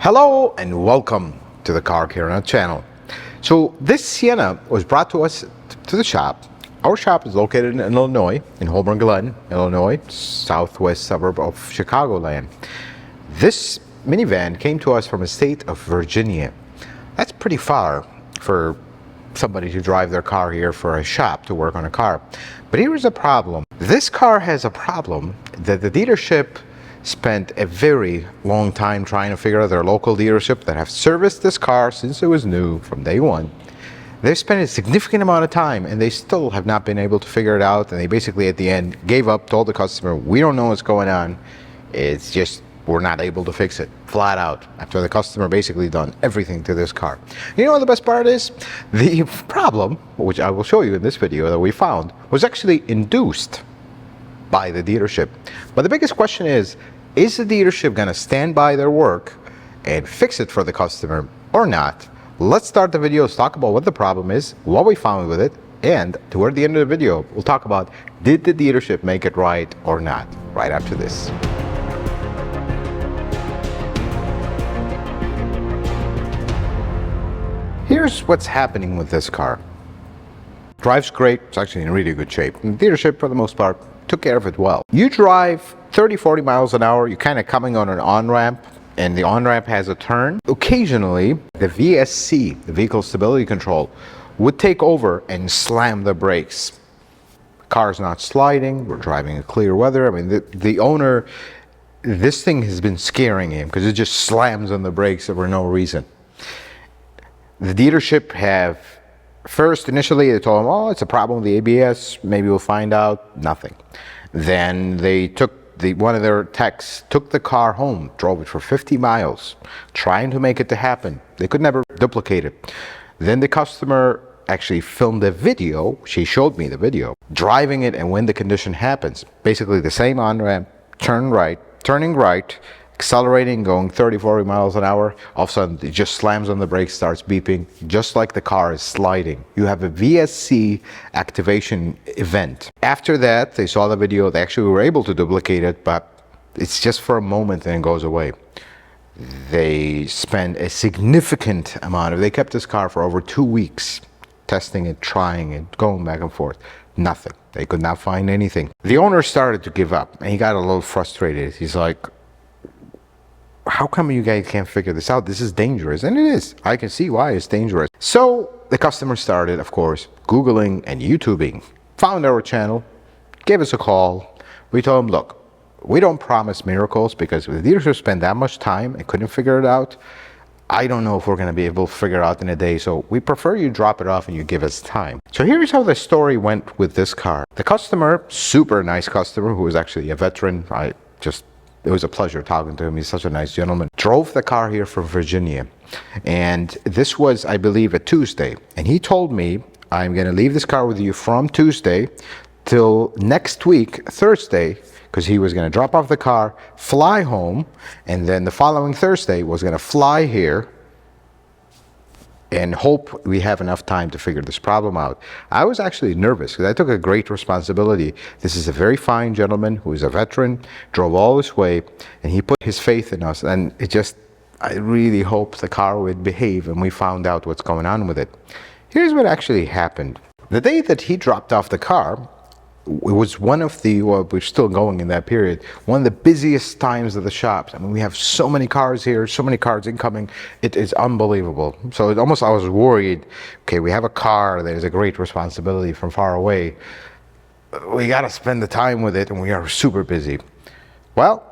Hello and welcome to the Car Care channel. So this Sienna was brought to us to the shop. Our shop is located in Illinois, in Holborn Glen, Illinois, southwest suburb of Chicagoland. This minivan came to us from the state of Virginia. That's pretty far for somebody to drive their car here for a shop to work on a car. But here's a problem. This car has a problem that the dealership spent a very long time trying to figure out. Their local dealership that have serviced this car since it was new from day one. They've spent a significant amount of time and they still have not been able to figure it out, and they basically at the end gave up, told the customer, we don't know what's going on, it's just we're not able to fix it, flat out, after the customer basically done everything to this car. You know what the best part is? The problem, which I will show you in this video that we found, was actually induced by the dealership. But the biggest question is the dealership going to stand by their work and fix it for the customer or not? Let's start the video. Let's talk about what the problem is, what we found with it, and toward the end of the video, we'll talk about did the dealership make it right or not, right after this. Here's what's happening with this car. Drives great, it's actually in really good shape. And the dealership, for the most part, took care of it well. You drive 30-40 miles an hour, you're kind of coming on an on-ramp, and the on-ramp has a turn. Occasionally, the VSC, the Vehicle Stability Control, would take over and slam the brakes. Car's not sliding, we're driving in clear weather. I mean, the owner, this thing has been scaring him because it just slams on the brakes for no reason. The dealership have first, initially, they told him, oh, it's a problem with the ABS. Maybe we'll find out. Nothing. Then they took one of their techs took the car home, drove it for 50 miles, trying to make it to happen. They could never duplicate it. Then the customer actually filmed a video. She showed me the video, driving it and when the condition happens. Basically the same on-ramp, turning right, accelerating, going 30-40 miles an hour, all of a sudden it just slams on the brakes, starts beeping, just like the car is sliding. You have a VSC activation event. After that, they saw the video, they actually were able to duplicate it, but it's just for a moment and it goes away. They spent a significant amount they kept this car for over 2 weeks, testing it, trying it, going back and forth. Nothing. They could not find anything. The owner started to give up and he got a little frustrated. He's like, how come you guys can't figure this out? This is dangerous. And it is. I can see why it's dangerous. So the customer started, of course, Googling and YouTubing, found our channel, gave us a call. We told him, look, we don't promise miracles because if the dealership spent that much time and couldn't figure it out, I don't know if we're going to be able to figure it out in a day. So we prefer you drop it off and you give us time. So here's how the story went with this car. The customer, super nice customer who was actually a veteran. It was a pleasure talking to him. He's such a nice gentleman. Drove the car here from Virginia. And this was, I believe, a Tuesday. And he told me, I'm going to leave this car with you from Tuesday till next week, Thursday, because he was going to drop off the car, fly home, and then the following Thursday was going to fly here and hope we have enough time to figure this problem out. I was actually nervous because I took a great responsibility. This is a very fine gentleman who is a veteran, drove all this way, and he put his faith in us. And I really hoped the car would behave, and we found out what's going on with it. Here's what actually happened. The day that he dropped off the car, it was one of the, well, we're still going in that period, one of the busiest times of the shops. I mean, we have so many cars here, so many cars incoming. It is unbelievable. So I was worried, okay, we have a car, there's a great responsibility from far away. We got to spend the time with it, and we are super busy. Well,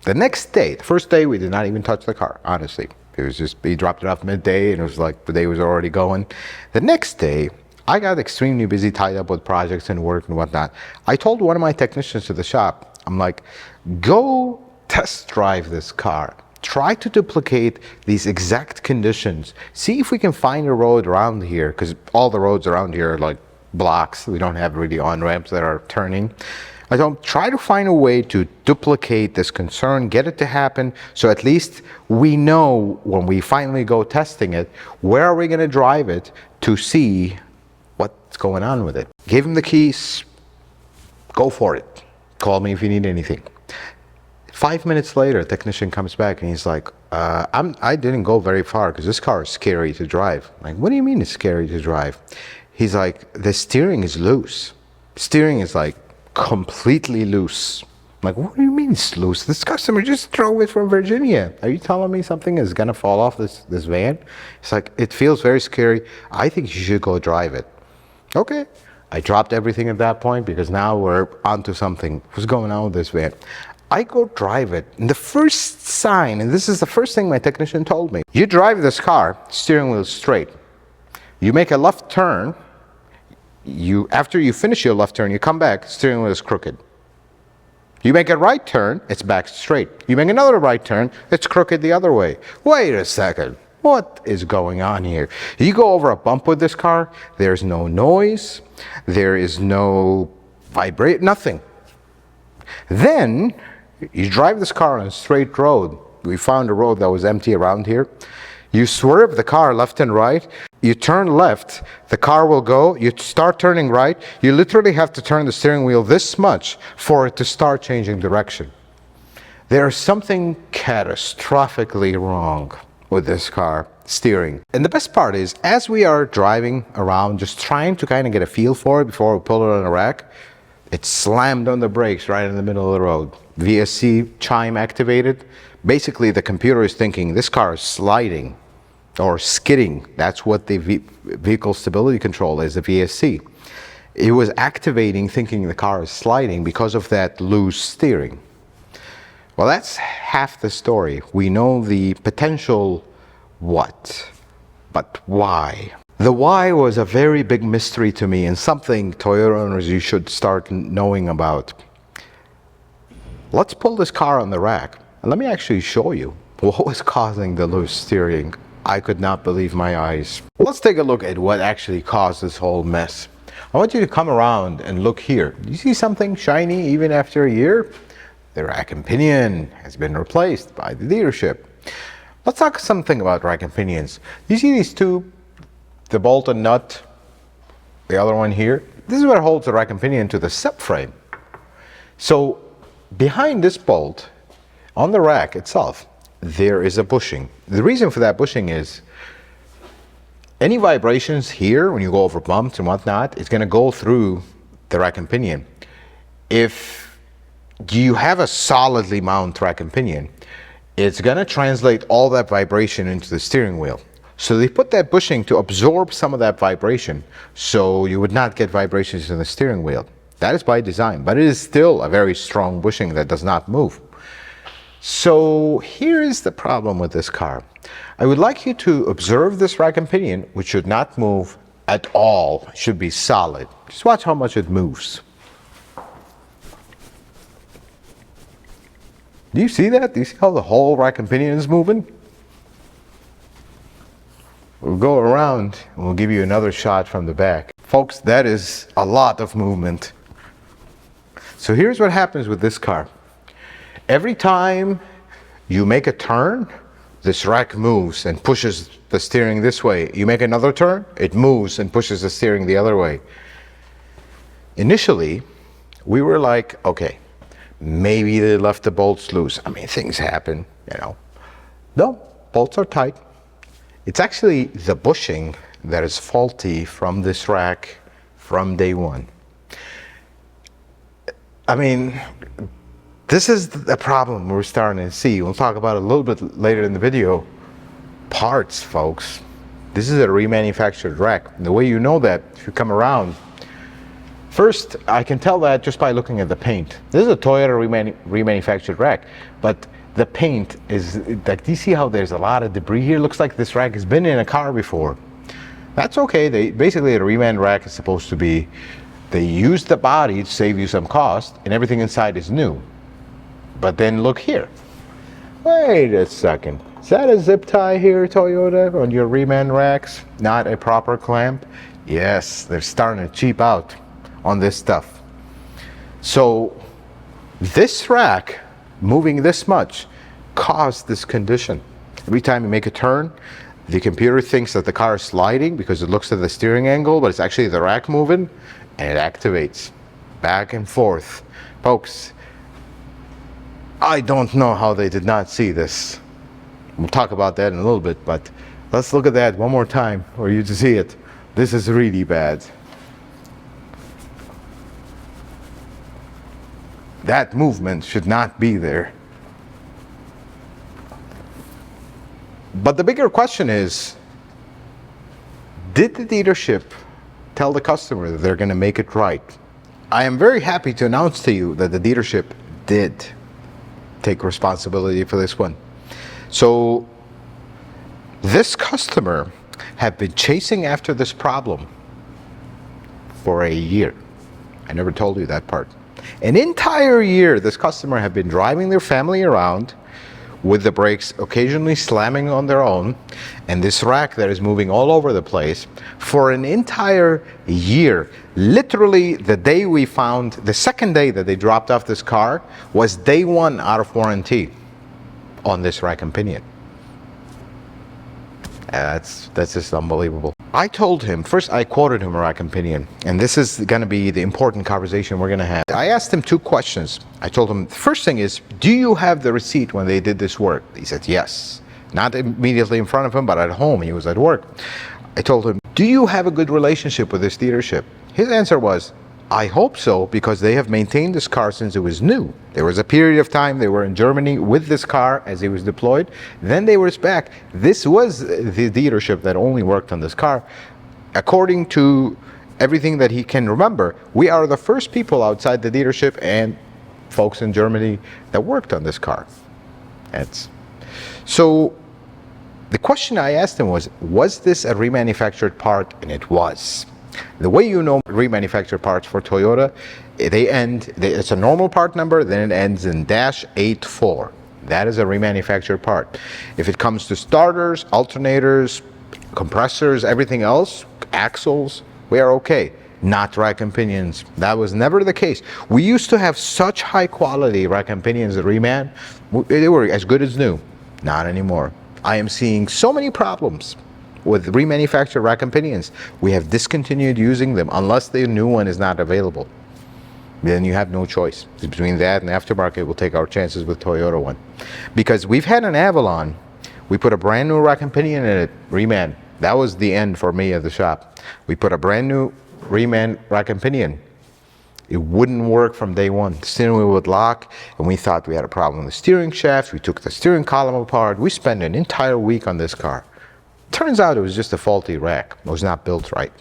the next day, the first day, we did not even touch the car, honestly. It was just, he dropped it off midday, and it was like the day was already going. The next day, I got extremely busy, tied up with projects and work and whatnot. I told one of my technicians to the shop, I'm like, go test drive this car. Try to duplicate these exact conditions. See if we can find a road around here, because all the roads around here are like blocks. We don't have really on-ramps that are turning. I told him, try to find a way to duplicate this concern, get it to happen, so at least we know when we finally go testing it, where are we going to drive it to see what's going on with it. Gave him the keys, go for it. Call me if you need anything. 5 minutes later, a technician comes back and he's like, I didn't go very far because this car is scary to drive. Like, what do you mean it's scary to drive? He's like, the steering is loose. Steering is like completely loose. I'm like, what do you mean it's loose? This customer just drove it from Virginia. Are you telling me something is gonna fall off this van? It's like, it feels very scary. I think you should go drive it. Okay. I dropped everything at that point because now we're onto something. What's going on with this van? I go drive it, and the first sign, and this is the first thing my technician told me, you drive this car, steering wheel straight. You make a left turn, after you finish your left turn, you come back, steering wheel is crooked. You make a right turn, it's back straight. You make another right turn, it's crooked the other way. Wait a second, what is going on here? You go over a bump with this car, there's no noise, there is no vibrate, nothing. Then, you drive this car on a straight road. We found a road that was empty around here. You swerve the car left and right. You turn left, the car will go. You start turning right. You literally have to turn the steering wheel this much for it to start changing direction. There's something catastrophically wrong with this car steering. And the best part is, as we are driving around, just trying to kind of get a feel for it before we pull it on a rack, it slammed on the brakes right in the middle of the road. VSC chime activated. Basically, the computer is thinking this car is sliding or skidding. That's what the vehicle stability control is, the VSC. It was activating, thinking the car is sliding because of that loose steering. Well, that's half the story. We know the potential what, but why? The why was a very big mystery to me, and something Toyota owners you should start knowing about. Let's pull this car on the rack and let me actually show you what was causing the loose steering. I could not believe my eyes. Let's take a look at what actually caused this whole mess. I want you to come around and look here. Do you see something shiny even after a year? The rack and pinion has been replaced by the dealership. Let's talk something about rack and pinions. You see these two, the bolt and nut, the other one here? This is what holds the rack and pinion to the subframe. So behind this bolt, on the rack itself, there is a bushing. The reason for that bushing is any vibrations here, when you go over bumps and whatnot, it's going to go through the rack and pinion. If you have a solidly mounted rack and pinion, it's going to translate all that vibration into the steering wheel. So they put that bushing to absorb some of that vibration, so you would not get vibrations in the steering wheel. That is by design, but it is still a very strong bushing that does not move. So here is the problem with this car. I would like you to observe this rack and pinion, which should not move at all. It should be solid. Just watch how much it moves. Do you see that? Do you see how the whole rack and pinion is moving? We'll go around and we'll give you another shot from the back. Folks, that is a lot of movement. So here's what happens with this car. Every time you make a turn, this rack moves and pushes the steering this way. You make another turn, it moves and pushes the steering the other way. Initially, we were like, okay, maybe they left the bolts loose. I mean, things happen, you know. No, bolts are tight. It's actually the bushing that is faulty from this rack from day one. I mean, this is the problem we're starting to see. We'll talk about it a little bit later in the video. Parts, folks. This is a remanufactured rack. And the way you know that, if you come around, first, I can tell that just by looking at the paint. This is a Toyota remanufactured rack, but the paint is, like, do you see how there's a lot of debris here? Looks like this rack has been in a car before. That's okay. Basically, a reman rack is supposed to be, they use the body to save you some cost, and everything inside is new. But then look here. Wait a second. Is that a zip tie here, Toyota, on your reman racks? Not a proper clamp? Yes, they're starting to cheap out on this stuff. So this rack moving this much caused this condition. Every time you make a turn, the computer thinks that the car is sliding because it looks at the steering angle, but it's actually the rack moving, and it activates back and forth. Folks, I don't know how they did not see this We'll talk about that in a little bit, but let's look at that one more time for you to see it. This is really bad. That movement should not be there. But the bigger question is, did the dealership tell the customer that they're going to make it right? I am very happy to announce to you that the dealership did take responsibility for this one. So this customer had been chasing after this problem for a year. I never told you that part. An entire year, this customer had been driving their family around with the brakes occasionally slamming on their own, and this rack that is moving all over the place for an entire year. Literally, the day we found, the second day that they dropped off this car was day one out of warranty on this rack and pinion. That's just unbelievable. I told him, first I quoted him a rack and pinion, and this is going to be the important conversation we're going to have. I asked him two questions. I told him, the first thing is, do you have the receipt when they did this work? He said, yes. Not immediately in front of him, but at home. He was at work. I told him, do you have a good relationship with this dealership? His answer was, I hope so, because they have maintained this car since it was new. There was a period of time they were in Germany with this car as it was deployed. Then they were back. This was the dealership that only worked on this car. According to everything that he can remember, we are the first people outside the dealership and folks in Germany that worked on this car. So the question I asked him was this a remanufactured part? And it was. The way you know remanufactured parts for Toyota, it's a normal part number, then it ends in -84. That is a remanufactured part. If it comes to starters, alternators, compressors, everything else, axles, we are okay. Not rack and pinions. That was never the case. We used to have such high quality rack and pinions at reman. They were as good as new. Not anymore. I am seeing so many problems with remanufactured rack and pinions. We have discontinued using them unless the new one is not available. Then you have no choice. Between that and aftermarket, we'll take our chances with Toyota one. Because we've had an Avalon. We put a brand new rack and pinion in it, reman. That was the end for me at the shop. We put a brand new reman rack and pinion. It wouldn't work from day one. The steering wheel would lock, and we thought we had a problem with the steering shaft. We took the steering column apart. We spent an entire week on this car. Turns out it was just a faulty rack. It was not built right.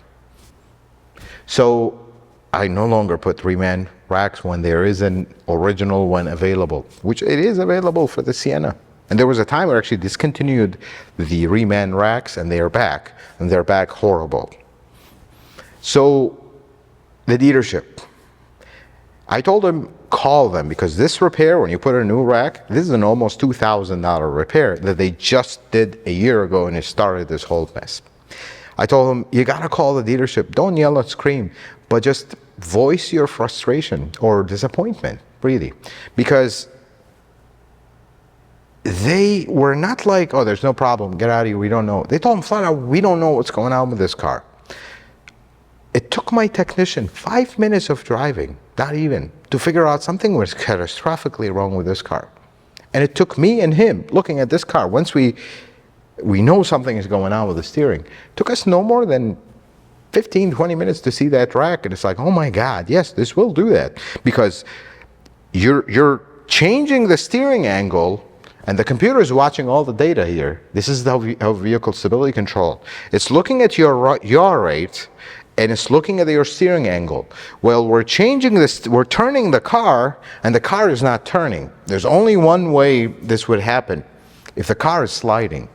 So I no longer put reman racks when there is an original one available, which it is available for the Sienna. And there was a time where I actually discontinued the reman racks, and they are back, and they're back horrible. So the dealership, I told them, call them, because this repair, when you put a new rack, this is an almost $2,000 repair that they just did a year ago, and it started this whole mess. I told them, you gotta call the dealership. Don't yell and scream, but just voice your frustration or disappointment, really. Because they were not like, oh, there's no problem, get out of here, we don't know. They told them flat out, we don't know what's going on with this car. It took my technician 5 minutes of driving, not even, to figure out something was catastrophically wrong with this car. And it took me and him looking at this car. Once we know something is going on with the steering, it took us no more than 15, 20 minutes to see that rack. And it's like, oh my God, yes, this will do that. Because you're changing the steering angle, and the computer is watching all the data here. This is how vehicle stability control. It's looking at your yaw rate, and it's looking at your steering angle. Well, we're changing this, we're turning the car, and the car is not turning. There's only one way this would happen. If the car is sliding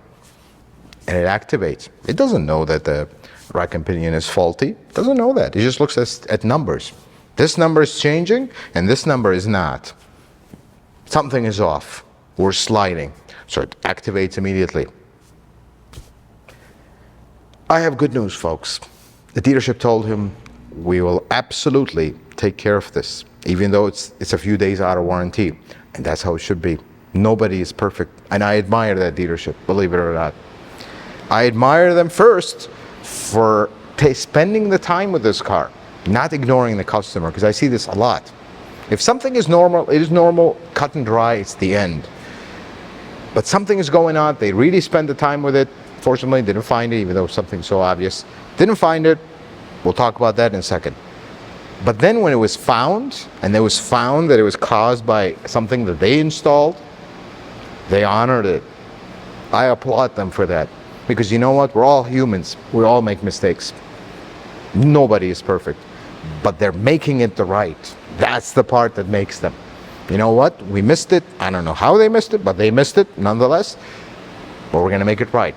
and it activates, it doesn't know that the rack and pinion is faulty. It doesn't know that. It just looks at numbers. This number is changing, and this number is not. Something is off. We're sliding. So it activates immediately. I have good news, folks. The dealership told him, we will absolutely take care of this, even though it's a few days out of warranty. And that's how it should be. Nobody is perfect. And I admire that dealership, believe it or not. I admire them first for spending the time with this car, not ignoring the customer, because I see this a lot. If something is normal, it is normal, cut and dry, it's the end. but something is going on. They really spend the time with it. Fortunately, didn't find it, even though something so obvious. Didn't find it. We'll talk about that in a second. But then when it was found, and it was found that it was caused by something that they installed, they honored it. I applaud them for that. Because you know what? We're all humans. We all make mistakes. Nobody is perfect. But they're making it the right. That's the part that makes them. You know what? We missed it. I don't know how they missed it, but they missed it nonetheless. But we're going to make it right.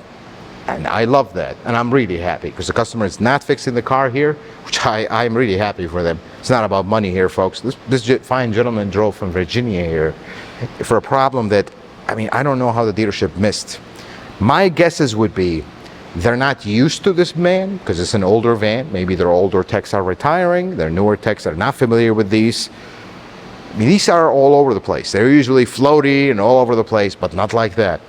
And I love that. And I'm really happy because the customer is not fixing the car here, which I'm really happy for them. It's not about money here, folks. This fine gentleman drove from Virginia here for a problem that, I mean, I don't know how the dealership missed. My guesses would be they're not used to this van because it's an older van. Maybe their older techs are retiring. Their newer techs are not familiar with these. I mean, these are all over the place. They're usually floaty and all over the place, but not like that.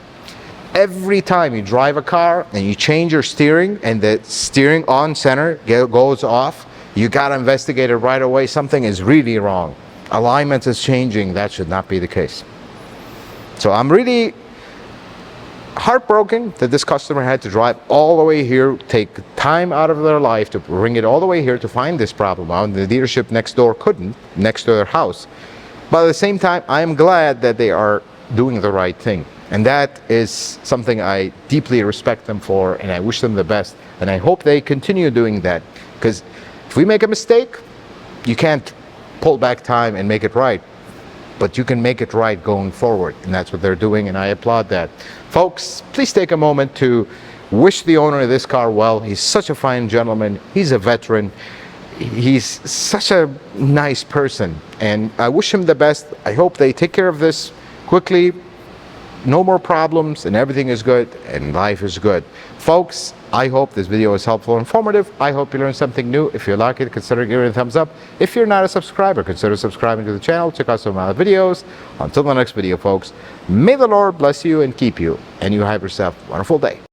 Every time you drive a car and you change your steering and the steering on center goes off, you got to investigate it right away. Something is really wrong. Alignment is changing. That should not be the case. So I'm really heartbroken that this customer had to drive all the way here, take time out of their life to bring it all the way here to find this problem out. The dealership next door couldn't, next to their house. But at the same time, I am glad that they are doing the right thing. And that is something I deeply respect them for, and I wish them the best. And I hope they continue doing that. Because if we make a mistake, you can't pull back time and make it right. But you can make it right going forward. And that's what they're doing, and I applaud that. Folks, please take a moment to wish the owner of this car well. He's such a fine gentleman. He's a veteran. He's such a nice person. And I wish him the best. I hope they take care of this quickly. No more problems, and everything is good, and life is good. Folks, I hope this video was helpful and informative. I hope you learned something new. If you like it, consider giving it a thumbs up. If you're not a subscriber, consider subscribing to the channel. Check out some of my videos. Until the next video, folks, may the Lord bless you and keep you, and you have yourself a wonderful day.